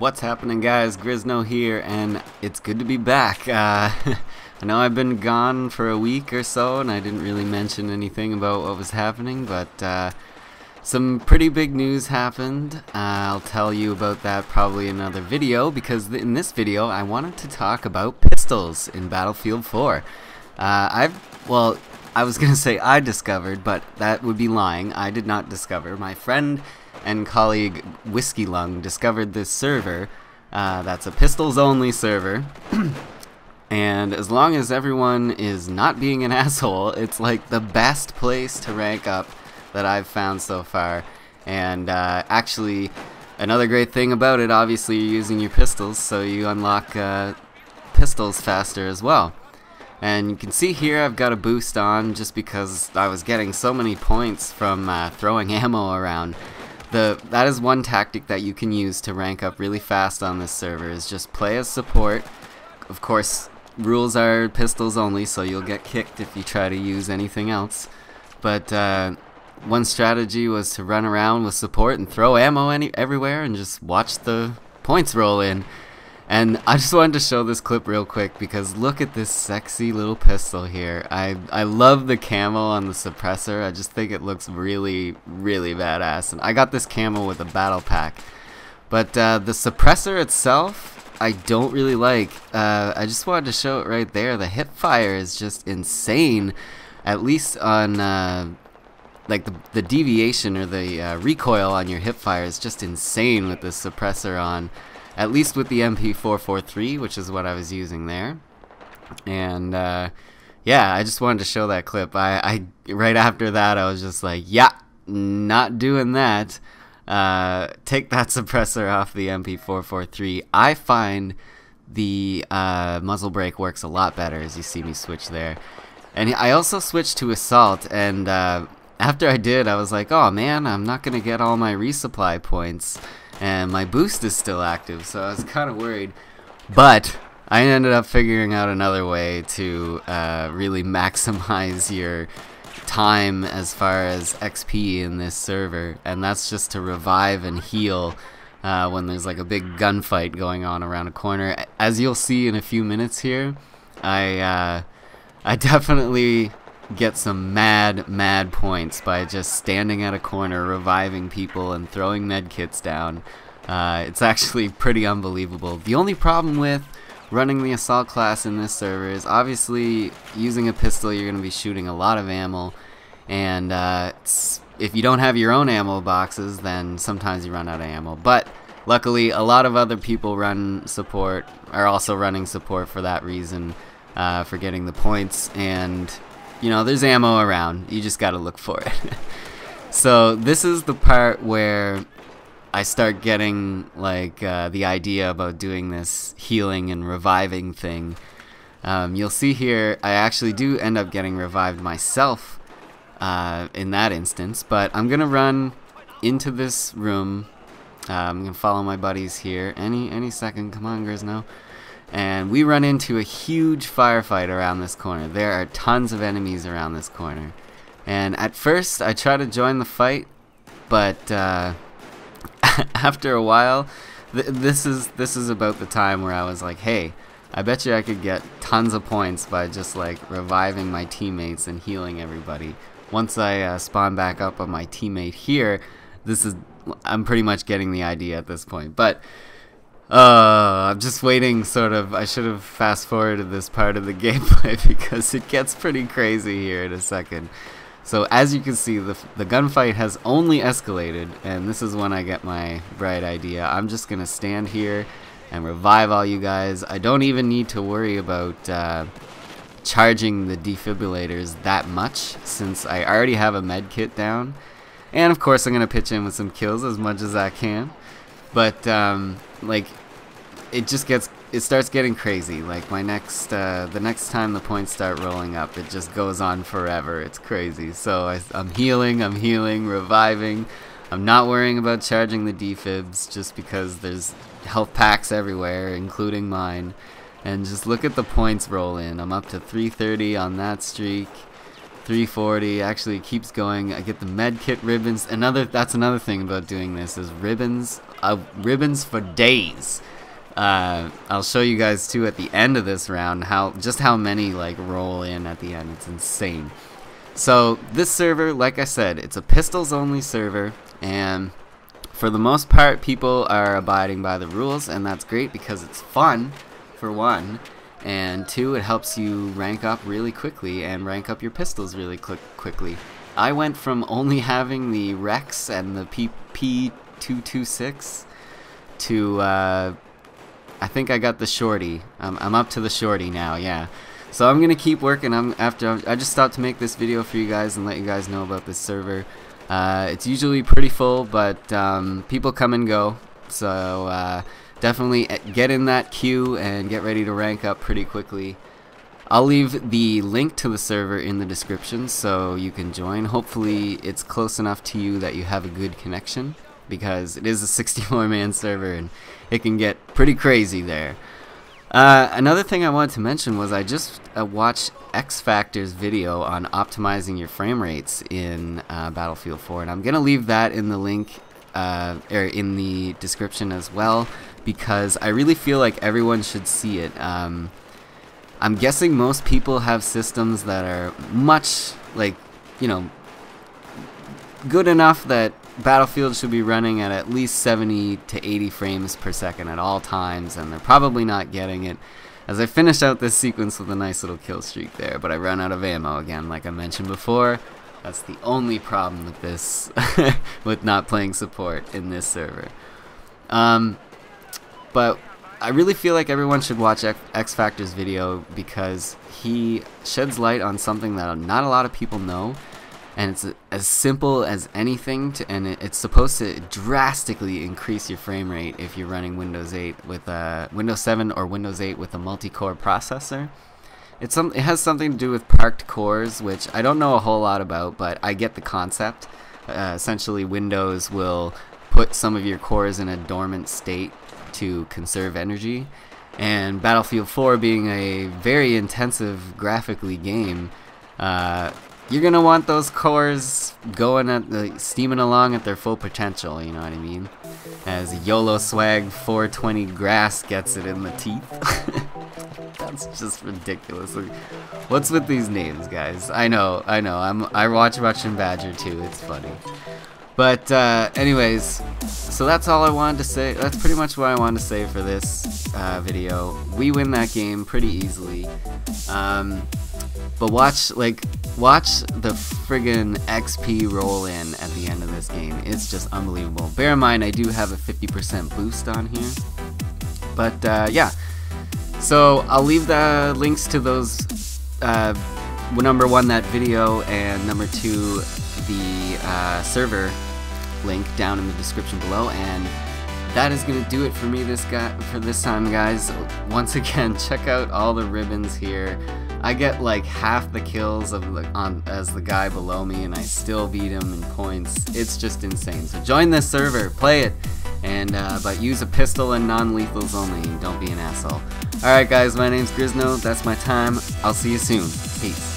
What's happening, guys? Grisno here, and it's good to be back. I know I've been gone for a week or so, and I didn't really mention anything about what was happening, but some pretty big news happened. I'll tell you about that probably in another video, because in this video I wanted to talk about pistols in Battlefield 4. I was gonna say I discovered, but that would be lying. I did not discover. My friend and colleague Whiskey Lung discovered this server. That's a pistols only server. And as long as everyone is not being an asshole, it's like the best place to rank up that I've found so far. And actually, another great thing about it, obviously you're using your pistols, so you unlock pistols faster as well. And you can see here I've got a boost on just because I was getting so many points from throwing ammo around. That is one tactic that you can use to rank up really fast on this server, is just play as support. Of course, rules are pistols only, so you'll get kicked if you try to use anything else. But one strategy was to run around with support and throw ammo everywhere and just watch the points roll in. And I just wanted to show this clip real quick because look at this sexy little pistol here. I love the camo on the suppressor. I just think it looks really, really badass. And I got this camo with a battle pack. But the suppressor itself, I don't really like. I just wanted to show it right there. The hip fire is just insane. At least on like the deviation or the recoil on your hip fire is just insane with this suppressor on. At least with the MP443, which is what I was using there. And yeah, I just wanted to show that clip. I right after that I was just like, yeah, not doing that. Take that suppressor off the MP443. I find the muzzle brake works a lot better, as you see me switch there. And I also switched to assault, and after I did, I was like, oh man, I'm not gonna get all my resupply points. And my boost is still active, so I was kind of worried. But I ended up figuring out another way to really maximize your time as far as XP in this server, and that's just to revive and heal when there's like a big gunfight going on around a corner. As you'll see in a few minutes here, I definitely get some mad points by just standing at a corner, reviving people and throwing medkits down. It's actually pretty unbelievable. The only problem with running the assault class in this server is obviously using a pistol you're going to be shooting a lot of ammo, and if you don't have your own ammo boxes, then sometimes you run out of ammo. But luckily a lot of other people are also running support for that reason, for getting the points, and you know, there's ammo around. You just gotta look for it. So this is the part where I start getting like the idea about doing this healing and reviving thing. You'll see here I actually do end up getting revived myself in that instance, but I'm gonna run into this room. I'm gonna follow my buddies here any second. Come on, Grisno. And we run into a huge firefight around this corner. There are tons of enemies around this corner. And at first, I try to join the fight, but after a while, this is about the time where I was like, hey, I bet you I could get tons of points by just like reviving my teammates and healing everybody. Once I spawn back up on my teammate here, I'm pretty much getting the idea at this point. But I'm just waiting, I should have fast forwarded this part of the gameplay because it gets pretty crazy here in a second. So as you can see, the gunfight has only escalated, and this is when I get my bright idea. I'm just gonna stand here and revive all you guys. I don't even need to worry about charging the defibrillators that much, since I already have a med kit down. And of course I'm gonna pitch in with some kills as much as I can. But like, it starts getting crazy. Like the next time the points start rolling up, it just goes on forever. It's crazy. So I'm healing, reviving. I'm not worrying about charging the defibs just because there's health packs everywhere, including mine. And just look at the points roll in. I'm up to 330 on that streak. 340. Actually, it keeps going. I get the med kit ribbons. That's another thing about doing this, is ribbons ribbons for days. I'll show you guys too at the end of this round just how many like roll in at the end. It's insane. So this server, like I said, it's a pistols only server, and for the most part people are abiding by the rules, and that's great because it's fun for one, and two, it helps you rank up really quickly and rank up your pistols really quickly. I went from only having the Rex and the PP226 to I think I got the Shorty. I'm up to the Shorty now, yeah. So I'm gonna keep working. I just stopped to make this video for you guys and let you guys know about this server. It's usually pretty full, but people come and go. So definitely get in that queue and get ready to rank up pretty quickly. I'll leave the link to the server in the description so you can join. Hopefully it's close enough to you that you have a good connection, because it is a 64-man server and it can get pretty crazy there. Another thing I wanted to mention was I just watched XFACTOR's video on optimizing your frame rates in Battlefield 4, and I'm gonna leave that in the link or in the description as well, because I really feel like everyone should see it. I'm guessing most people have systems that are much, like, you know, good enough that Battlefield should be running at least 70 to 80 frames per second at all times, and they're probably not getting it. As I finish out this sequence with a nice little kill streak there, but I run out of ammo again, like I mentioned before. That's the only problem with this, with not playing support in this server. But I really feel like everyone should watch XFACTOR's video, because he sheds light on something that not a lot of people know. And it's as simple as anything, and it's supposed to drastically increase your frame rate if you're running Windows 8 with Windows 7 or Windows 8 with a multi-core processor. It has something to do with parked cores, which I don't know a whole lot about, but I get the concept. Essentially, Windows will put some of your cores in a dormant state to conserve energy, and Battlefield 4 being a very intensive graphically game, you're gonna want those cores going at steaming along at their full potential, you know what I mean? As YOLO Swag 420 Grass gets it in the teeth. That's just ridiculous. Like, what's with these names, guys? I know. I watch Russian Badger too. It's funny. But anyways, so that's all I wanted to say. That's pretty much what I wanted to say for this video. We win that game pretty easily. But watch the friggin' XP roll in at the end of this game. It's just unbelievable. Bear in mind, I do have a 50% boost on here. But yeah, so I'll leave the links to those, number one, that video, and number two, the server link down in the description below. And that is gonna do it for me this time, guys. Once again, check out all the ribbons here. I get like half the kills of as the guy below me, and I still beat him in points. It's just insane. So join this server, play it, and but use a pistol and non-lethals only. Don't be an asshole. Alright guys, my name's Grisno. That's my time. I'll see you soon. Peace.